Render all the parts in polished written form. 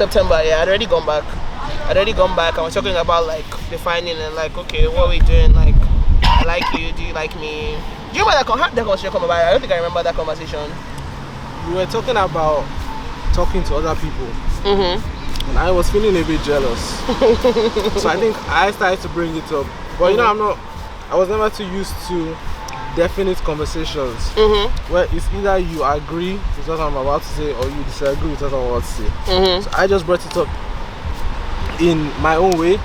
September, yeah, I'd already gone back. I was talking about like defining and like, okay, what are we doing? Like, I like you, do you like me? Do you remember that conversation come about? I don't think I remember that conversation. We were talking about talking to other people. Mm-hmm. And I was feeling a bit jealous. So I think I started to bring it up. But you know, I was never too used to definite conversations where it's either you agree with what I'm about to say or you disagree with what I'm about to say. So I just brought it up in my own way,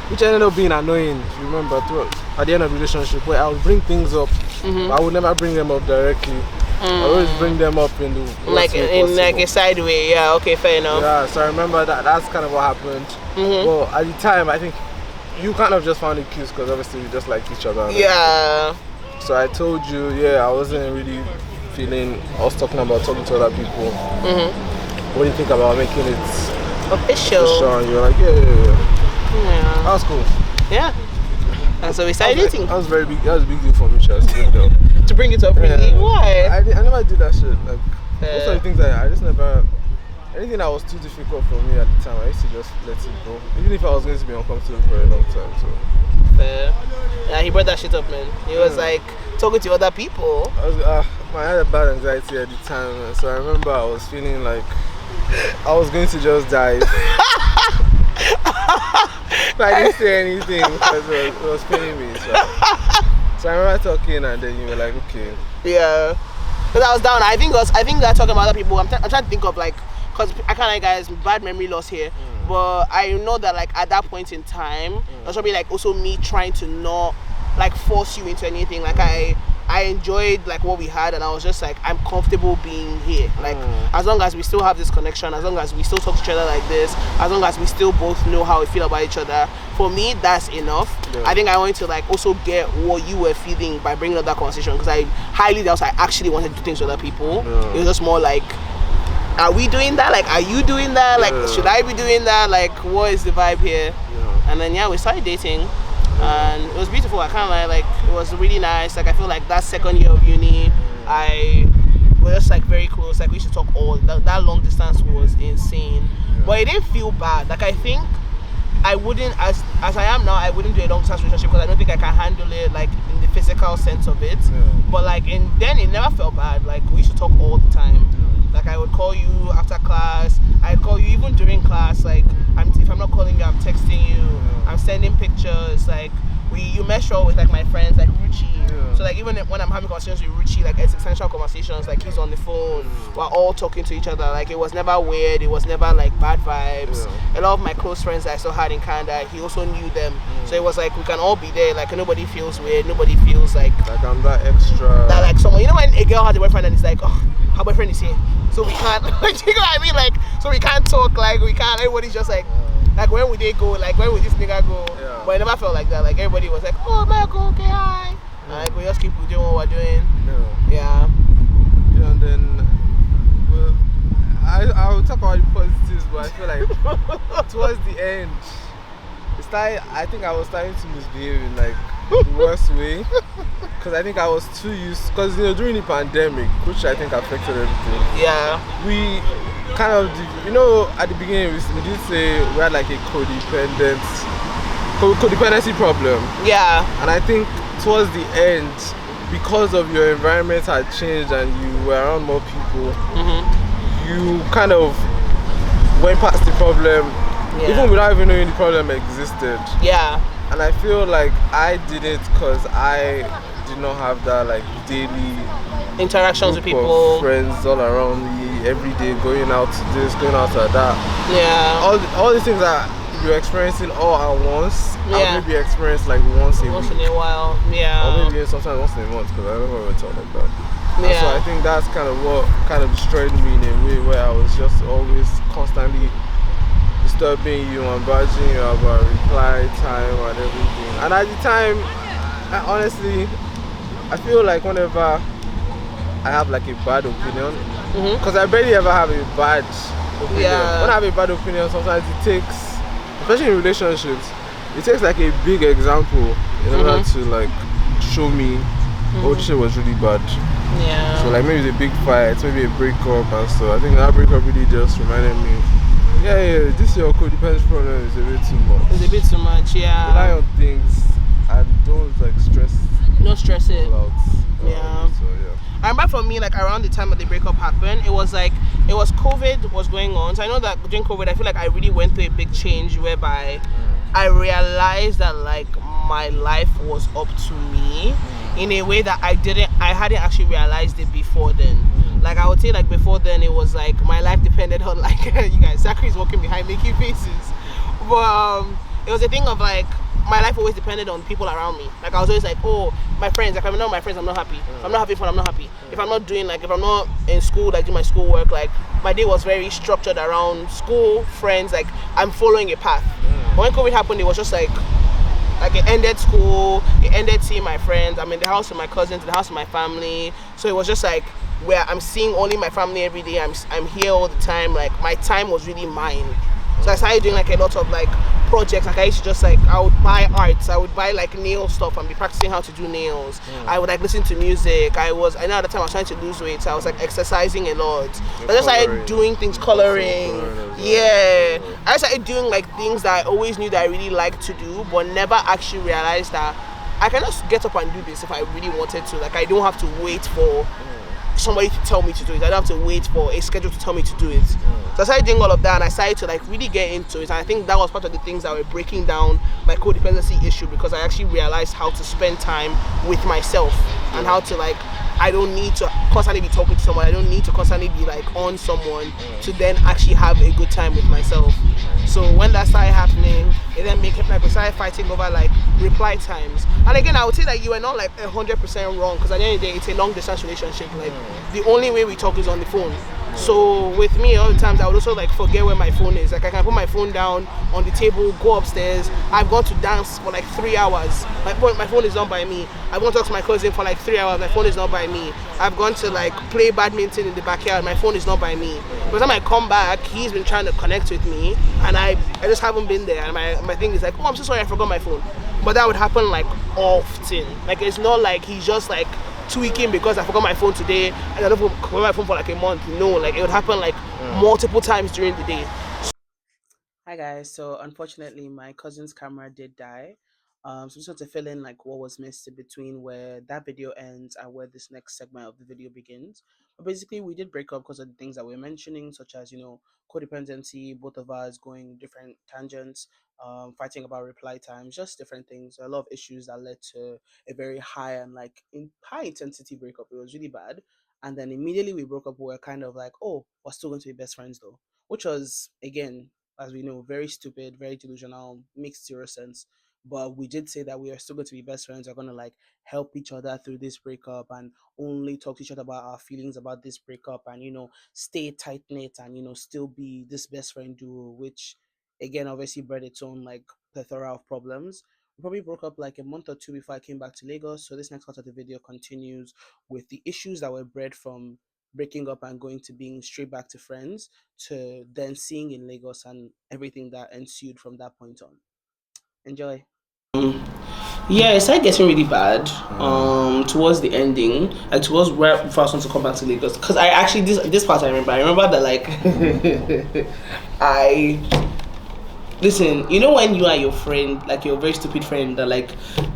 which ended up being annoying, if you remember, at the end of the relationship, where I would bring things up, but I would never bring them up directly. I always bring them up in the like a side way. Yeah, okay, fair enough. Yeah, so I remember that's kind of what happened. Well, at the time, I think you kind of just found it cute because obviously we just liked each other. Yeah. So I told you, I wasn't really feeling us talking about talking to other people. What do you think about making it official? And you're like, yeah. That was cool. Yeah. And so we started dating. That was very big. That was a big deal for me, Charles. To bring it up, really? Why? I never did that shit. Like most of the things I just never. Anything that was too difficult for me at the time, I used to just let it go. Even if I was going to be uncomfortable for a long time. So. Yeah, he brought that shit up, man. He was like talking to other people. I had a bad anxiety at the time, so I remember I was feeling like I was going to just die. I didn't say anything because it was paining me. So I remember talking, and then you were like, okay. Yeah, because I was down. I think that talking about other people. I'm trying to think of like, because I can't like guys bad memory loss here. But I know that like at that point in time, it was probably like also me trying to not like force you into anything. Like I enjoyed like what we had, and I was just like, I'm comfortable being here. Like as long as we still have this connection, as long as we still talk to each other like this, as long as we still both know how we feel about each other, for me that's enough. I think I wanted to like also get what you were feeling by bringing up that conversation, because I highly doubt I actually wanted to do things with other people. It was just more like, are we doing that? Like, are you doing that? Like, should I be doing that? Like, what is the vibe here? And then we started dating, and it was beautiful. I can't lie, like it was really nice. Like I feel like that second year of uni, we're just like very close. Like we used to talk all that long distance was insane, but it didn't feel bad. Like I think I wouldn't, as I am now, I wouldn't do a long distance relationship because I don't think I can handle it like in the physical sense of it. But like then it never felt bad. Like we used to talk all the time. Like I would call you after class, I'd call you even during class. Like if I'm not calling you, I'm texting you, I'm sending pictures. Like you mesh well with like my friends like Ruchi. So like even when I'm having conversations with Ruchi, like existential conversations, like he's on the phone, we're all talking to each other. Like it was never weird, it was never like bad vibes. A lot of my close friends that I still had in Canada, he also knew them. So it was like we can all be there. Like nobody feels weird, nobody feels like I'm that extra. That like someone, you know when a girl has a boyfriend and it's like, oh, her boyfriend is here, so we can't. You know what I mean? Like so we can't talk. Like we can't. Everybody's just like when would they go? Like when would this nigga go? But it never felt like that. Like everybody was like, oh Michael, okay, hi. And like we just keep doing what we're doing. And then I will talk about the positives, but I feel like towards the end, I think I was starting to misbehave in like the worst way, because I think I was too used, because during the pandemic, which I think affected everything. We kind of at the beginning we did say we had like a codependency problem. And I think towards the end, because of your environment had changed and you were around more people, you kind of went past the problem, even without even knowing the problem existed. And I feel like I did it because I did not have that like daily interactions with people, friends all around me every day, going out to this, going out to that. All these things that you're experiencing all at once. I maybe experience like once in a while. Or maybe sometimes once in a month, because I don't ever talk like that. So I think that's kind of what kind of destroyed me in a way, where I was just always constantly disturbing you and badging you about reply time and everything. And at the time, I feel like whenever I have like a bad opinion, because I barely ever have a bad opinion. When I have a bad opinion, sometimes it takes, especially in relationships, it takes like a big example in order to like show me, oh, this shit was really bad. So like maybe it's a big fight, maybe a breakup and so I think that breakup really just reminded me, Yeah, this your codependence problem is a bit too much. It's a bit too much, yeah. Rely on things and don't like stress. Don't stress it. Out. Yeah. So yeah. I remember for me, like around the time that the breakup happened, it was COVID was going on. So I know that during COVID, I feel like I really went through a big change whereby I realized that like my life was up to me in a way that I hadn't actually realized it before then. Like I would say like before then it was like my life depended on like you guys, Zachary is walking behind making faces. But it was a thing of like my life always depended on people around me. Like I was always like, oh, my friends, like if I'm not my friends, I'm not happy. If I'm not having fun, I'm not happy. If I'm not if I'm not in school, like doing my schoolwork, like my day was very structured around school, friends, like I'm following a path. When COVID happened, it was just like it ended school, it ended seeing my friends. I'm in the house with my cousins, in the house with my family. So it was just like where I'm seeing only my family every day. I'm here all the time. Like my time was really mine. So I started doing like a lot of like projects. Like I used to just like I would buy arts, I would buy like nail stuff and be practicing how to do nails. I would like listen to music. I know at the time I was trying to lose weight, so I was like exercising a lot. I just started doing things, coloring. Yeah. I started doing like things that I always knew that I really liked to do, but never actually realized that I can just get up and do this if I really wanted to. Like I don't have to wait for somebody to tell me to do it. I don't have to wait for a schedule to tell me to do it. So I started doing all of that and I started to like really get into it, and I think that was part of the things that were breaking down my codependency issue, because I actually realized how to spend time with myself and how to like I don't need to constantly be talking to someone. I don't need to constantly be like on someone to then actually have a good time with myself. So when that started happening, it then made like we started fighting over like reply times. And again, I would say that you are not like 100% wrong, because at the end of the day, it's a long distance relationship. Like the only way we talk is on the phone. So with me, all the times I would also like forget where my phone is. Like I can put my phone down on the table, go upstairs. I've gone to dance for like 3 hours. My phone is not by me. I've gone to talk to my cousin for like 3 hours. My phone is not by me. I've gone to like play badminton in the backyard. My phone is not by me. By the time I come back, he's been trying to connect with me, and I just haven't been there. And my thing is like, oh, I'm so sorry, I forgot my phone. But that would happen like often. Like it's not like he's just like tweaking because I forgot my phone today and I don't forget my phone for like a month. No, like it would happen like multiple times during the day. Hi guys, so unfortunately my cousin's camera did die. So just want to fill in like what was missed in between where that video ends and where this next segment of the video begins. But basically we did break up because of the things that we are mentioning, such as, you know, codependency, both of us going different tangents, fighting about reply times, just different things, a lot of issues that led to a very high and like high intensity breakup. It was really bad. And then immediately we broke up, we were kind of like, oh, we're still going to be best friends though, which was again, as we know, very stupid, very delusional, makes zero sense. But we did say that we are still going to be best friends. We're going to like help each other through this breakup and only talk to each other about our feelings about this breakup, and, you know, stay tight knit and, you know, still be this best friend duo, which again obviously bred its own like plethora of problems. We probably broke up like a month or two before I came back to Lagos. So this next part of the video continues with the issues that were bred from breaking up and going to being straight back to friends, to then seeing in Lagos and everything that ensued from that point on. Enjoy. Yeah, it started getting really bad towards the ending, like towards where before I was going to come back to Lagos. Because I actually this part I remember that like I listen, you know when you and your friend, like your very stupid friend, that like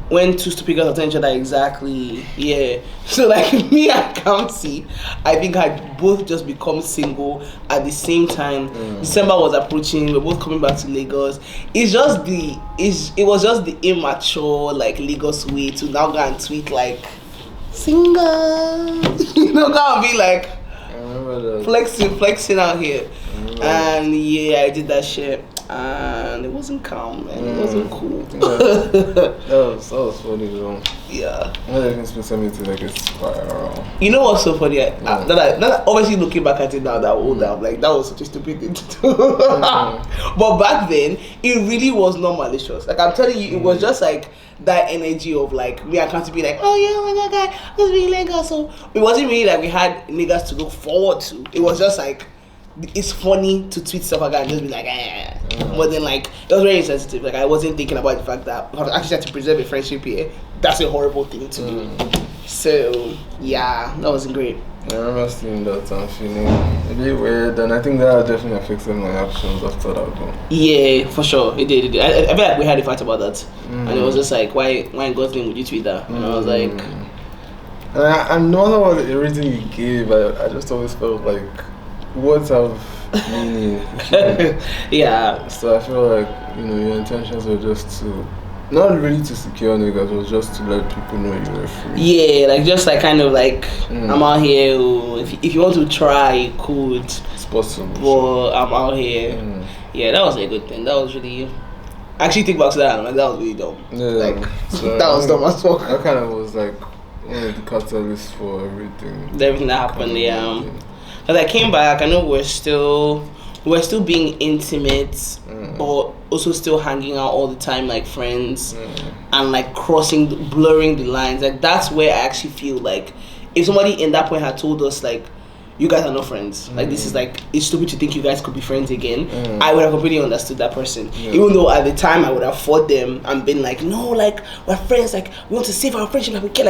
when two stupid girls are telling each other exactly, yeah. So like me and County, I think had both just become single at the same time. December was approaching, we're both coming back to Lagos. It was just the immature like Lagos way to now go and tweet like single, you know, go and be like flexing out here. And yeah, I did that shit. And it wasn't calm, man. It wasn't cool. that was funny though. Yeah. One of the things sent me to like a spiral. You know what's so funny? That obviously looking back at it now, that old, I'm like, that was such a stupid thing to do. But back then, it really was not malicious. Like I'm telling you, it was just like that energy of like me and Can't be like, oh yeah, oh my god, guy, let's be niggas. So it wasn't really like we had niggas to look forward to. It was just like, it's funny to tweet stuff like that and just be like, but then like it was very insensitive. Like I wasn't thinking about the fact that I actually had to preserve a friendship here. That's a horrible thing to do. So yeah, that wasn't great. I remember seeing that and feeling a bit weird, and I think that definitely affected my actions after that though. Yeah, for sure, it did. I feel like we had a fight about that, and it was just like, why in God's name would you tweet that? And I was like, and no matter what the reason you gave, I just always felt like words have meaning. yeah. So I feel like your intentions were just to. Not really to secure niggas, it was just to let people know you were free. Yeah, like just like kind of like I'm out here. If you want to try, you could. It's possible. But I'm out here. Yeah, that was a good thing. That was really. I actually think back to that. I'm like, that was really dumb. Yeah, like so that was dumb as fuck. That kind of was like one of the catalysts for everything. Everything that happened, yeah. Because I came back, I know we're still being intimate, but also still hanging out all the time like friends, and like blurring the lines. Like that's where I actually feel like if somebody in that point had told us like, you guys are not friends, like this is like, it's stupid to think you guys could be friends again, I would have completely understood that person, even though at the time I would have fought them and been like, no, like we're friends, like we want to save our friendship, like we care, like